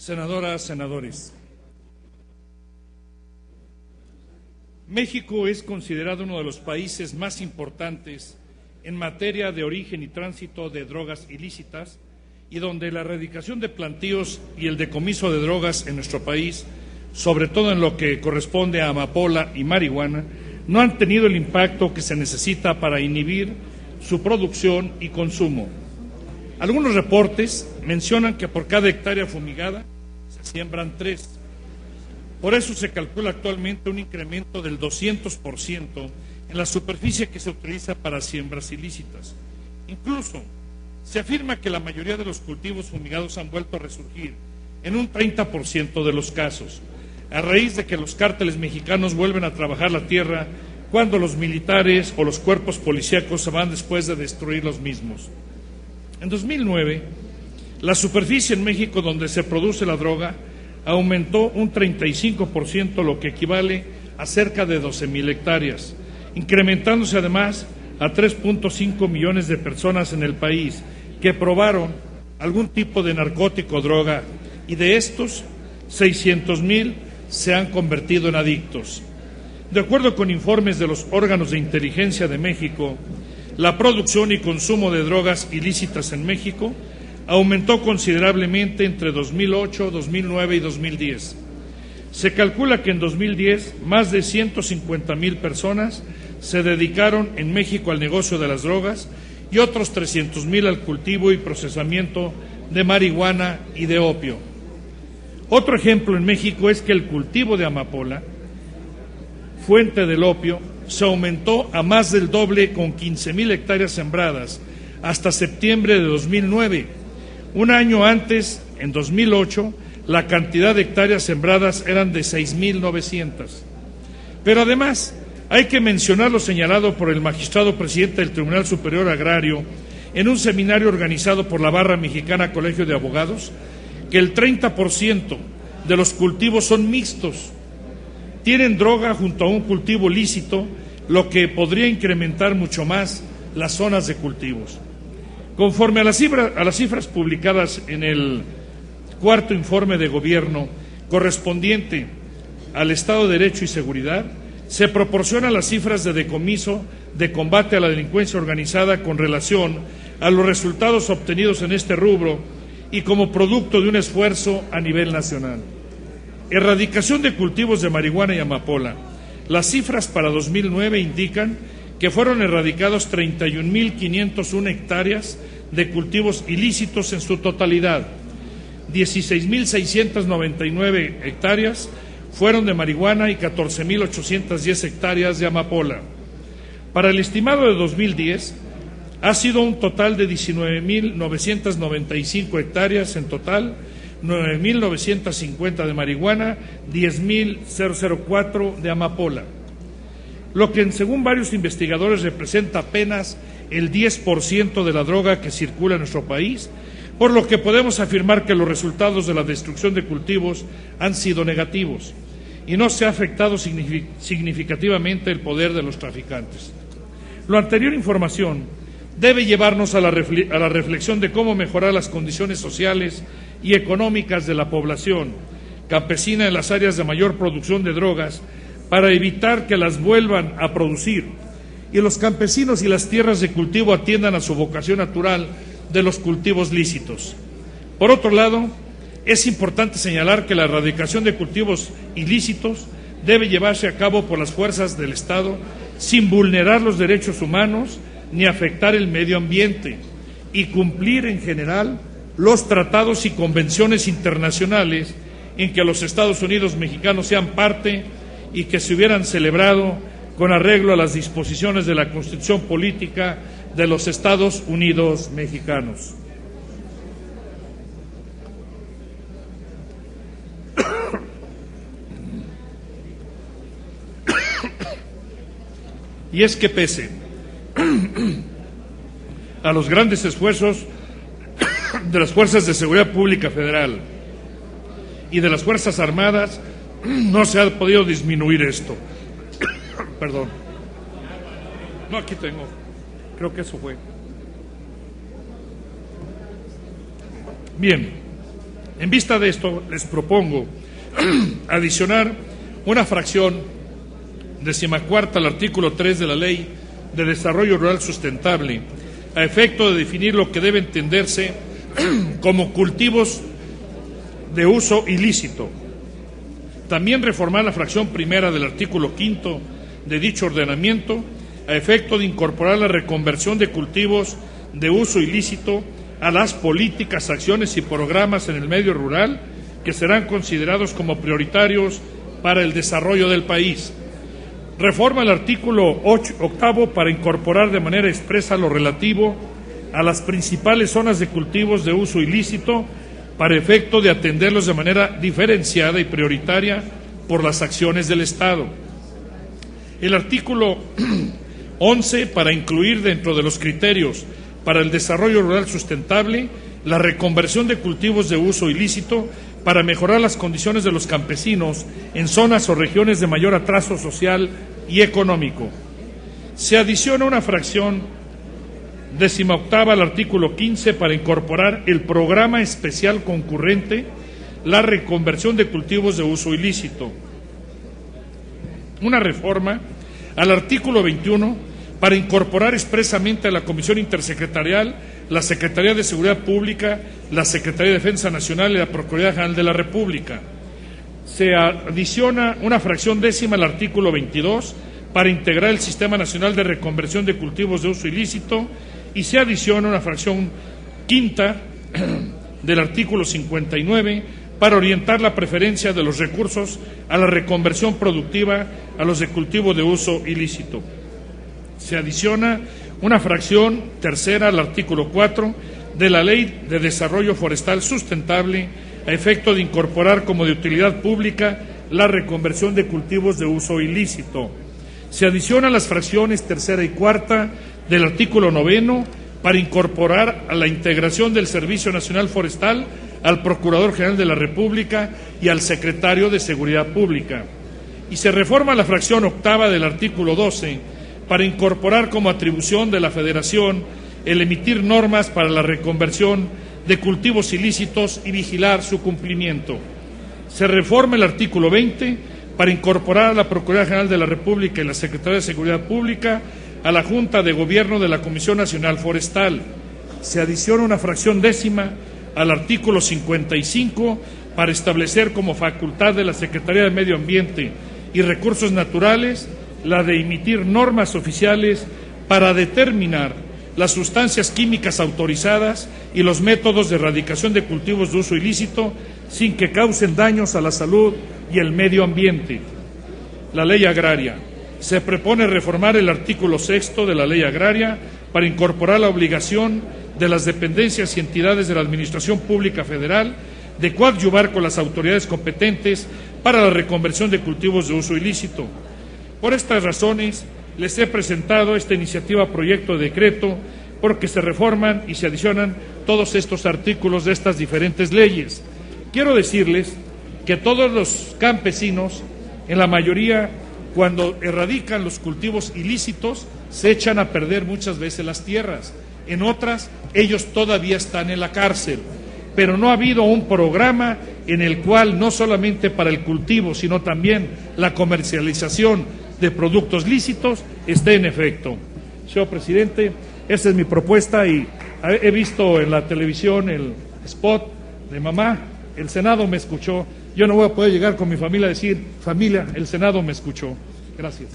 Senadoras, senadores, México es considerado uno de los países más importantes en materia de origen y tránsito de drogas ilícitas y donde la erradicación de plantíos y el decomiso de drogas en nuestro país, sobre todo en lo que corresponde a amapola y marihuana, no han tenido el impacto que se necesita para inhibir su producción y consumo. Algunos reportes mencionan que por cada hectárea fumigada se siembran 3. Por eso se calcula actualmente un incremento del 200% en la superficie que se utiliza para siembras ilícitas. Incluso se afirma que la mayoría de los cultivos fumigados han vuelto a resurgir en un 30% de los casos, a raíz de que los cárteles mexicanos vuelven a trabajar la tierra cuando los militares o los cuerpos policíacos se van después de destruir los mismos. En 2009, la superficie en México donde se produce la droga aumentó un 35%, lo que equivale a cerca de 12,000 hectáreas, incrementándose además a 3.5 millones de personas en el país que probaron algún tipo de narcótico o droga, y de estos, 600,000 se han convertido en adictos. De acuerdo con informes de los órganos de inteligencia de México, la producción y consumo de drogas ilícitas en México aumentó considerablemente entre 2008, 2009 y 2010. Se calcula que en 2010 más de 150,000 personas se dedicaron en México al negocio de las drogas y otros 300,000 al cultivo y procesamiento de marihuana y de opio. Otro ejemplo en México es que el cultivo de amapola, fuente del opio, se aumentó a más del doble, con 15,000 hectáreas sembradas hasta septiembre de 2009. Un año antes, en 2008, la cantidad de hectáreas sembradas eran de 6,900. Pero además, hay que mencionar lo señalado por el magistrado presidente del Tribunal Superior Agrario en un seminario organizado por la Barra Mexicana Colegio de Abogados, que el 30% de los cultivos son mixtos. Tienen droga junto a un cultivo lícito, lo que podría incrementar mucho más las zonas de cultivos. Conforme a las cifras publicadas en el cuarto informe de gobierno correspondiente al Estado de Derecho y Seguridad, se proporcionan las cifras de decomiso, de combate a la delincuencia organizada con relación a los resultados obtenidos en este rubro y como producto de un esfuerzo a nivel nacional. Erradicación de cultivos de marihuana y amapola. Las cifras para 2009 indican que fueron erradicados 31,501 hectáreas de cultivos ilícitos en su totalidad. 16,699 hectáreas fueron de marihuana y 14,810 hectáreas de amapola. Para el estimado de 2010, ha sido un total de 19,995 hectáreas en total, 9,950 de marihuana, 10,004 de amapola, lo que según varios investigadores representa apenas el 10% de la droga que circula en nuestro país, por lo que podemos afirmar que los resultados de la destrucción de cultivos han sido negativos y no se ha afectado significativamente el poder de los traficantes. Lo anterior información debe llevarnos a la reflexión de cómo mejorar las condiciones sociales y económicas de la población campesina en las áreas de mayor producción de drogas para evitar que las vuelvan a producir y los campesinos y las tierras de cultivo atiendan a su vocación natural de los cultivos lícitos. Por otro lado, es importante señalar que la erradicación de cultivos ilícitos debe llevarse a cabo por las fuerzas del Estado sin vulnerar los derechos humanos ni afectar el medio ambiente y cumplir en general los tratados y convenciones internacionales en que los Estados Unidos mexicanos sean parte y que se hubieran celebrado con arreglo a las disposiciones de la Constitución Política de los Estados Unidos mexicanos. Y es que pese a los grandes esfuerzos de las Fuerzas de Seguridad Pública Federal y de las Fuerzas Armadas, no se ha podido disminuir esto. Perdón. No, aquí tengo. Creo que eso fue. Bien. En vista de esto, les propongo adicionar una fracción 14ª al artículo 3 de la Ley de Desarrollo Rural Sustentable, a efecto de definir lo que debe entenderse como cultivos de uso ilícito. También reformar la fracción primera del artículo 5 de dicho ordenamiento, a efecto de incorporar la reconversión de cultivos de uso ilícito a las políticas, acciones y programas en el medio rural que serán considerados como prioritarios para el desarrollo del país. Reforma el artículo 8º para incorporar de manera expresa lo relativo a las principales zonas de cultivos de uso ilícito para efecto de atenderlos de manera diferenciada y prioritaria por las acciones del Estado. El artículo 11 para incluir dentro de los criterios para el desarrollo rural sustentable la reconversión de cultivos de uso ilícito para mejorar las condiciones de los campesinos en zonas o regiones de mayor atraso social y económico. Se adiciona una fracción 18ª al artículo 15 para incorporar el programa especial concurrente, la reconversión de cultivos de uso ilícito. Una reforma al artículo 21 para incorporar expresamente a la Comisión Intersecretarial la Secretaría de Seguridad Pública, la Secretaría de Defensa Nacional y la Procuraduría General de la República. Se adiciona una fracción 10ª al artículo 22 para integrar el Sistema Nacional de Reconversión de Cultivos de Uso Ilícito y se adiciona una fracción 5ª del artículo 59 para orientar la preferencia de los recursos a la reconversión productiva a los de cultivo de uso ilícito. Se adiciona una fracción 3ª al artículo 4 de la Ley de Desarrollo Forestal Sustentable a efecto de incorporar como de utilidad pública la reconversión de cultivos de uso ilícito. Se adicionan las fracciones 3ª y 4ª del artículo 9 para incorporar a la integración del Servicio Nacional Forestal al Procurador General de la República y al Secretario de Seguridad Pública. Y se reforma la fracción 8ª del artículo 12 para incorporar como atribución de la Federación el emitir normas para la reconversión de cultivos ilícitos y vigilar su cumplimiento. Se reforma el artículo 20 para incorporar a la Procuraduría General de la República y la Secretaría de Seguridad Pública a la Junta de Gobierno de la Comisión Nacional Forestal. Se adiciona una fracción 10ª al artículo 55 para establecer como facultad de la Secretaría de Medio Ambiente y Recursos Naturales la de emitir normas oficiales para determinar las sustancias químicas autorizadas y los métodos de erradicación de cultivos de uso ilícito sin que causen daños a la salud y el medio ambiente. La Ley Agraria. Se propone reformar el artículo 6 de la Ley Agraria para incorporar la obligación de las dependencias y entidades de la Administración Pública Federal de coadyuvar con las autoridades competentes para la reconversión de cultivos de uso ilícito. Por estas razones, les he presentado esta iniciativa proyecto de decreto porque se reforman y se adicionan todos estos artículos de estas diferentes leyes. Quiero decirles que todos los campesinos, en la mayoría, cuando erradican los cultivos ilícitos, se echan a perder muchas veces las tierras. En otras, ellos todavía están en la cárcel. Pero no ha habido un programa en el cual no solamente para el cultivo, sino también la comercialización de productos lícitos esté en efecto. Señor presidente, esa es mi propuesta y he visto en la televisión el spot de mamá, el Senado me escuchó. Yo no voy a poder llegar con mi familia a decir, familia, el Senado me escuchó. Gracias.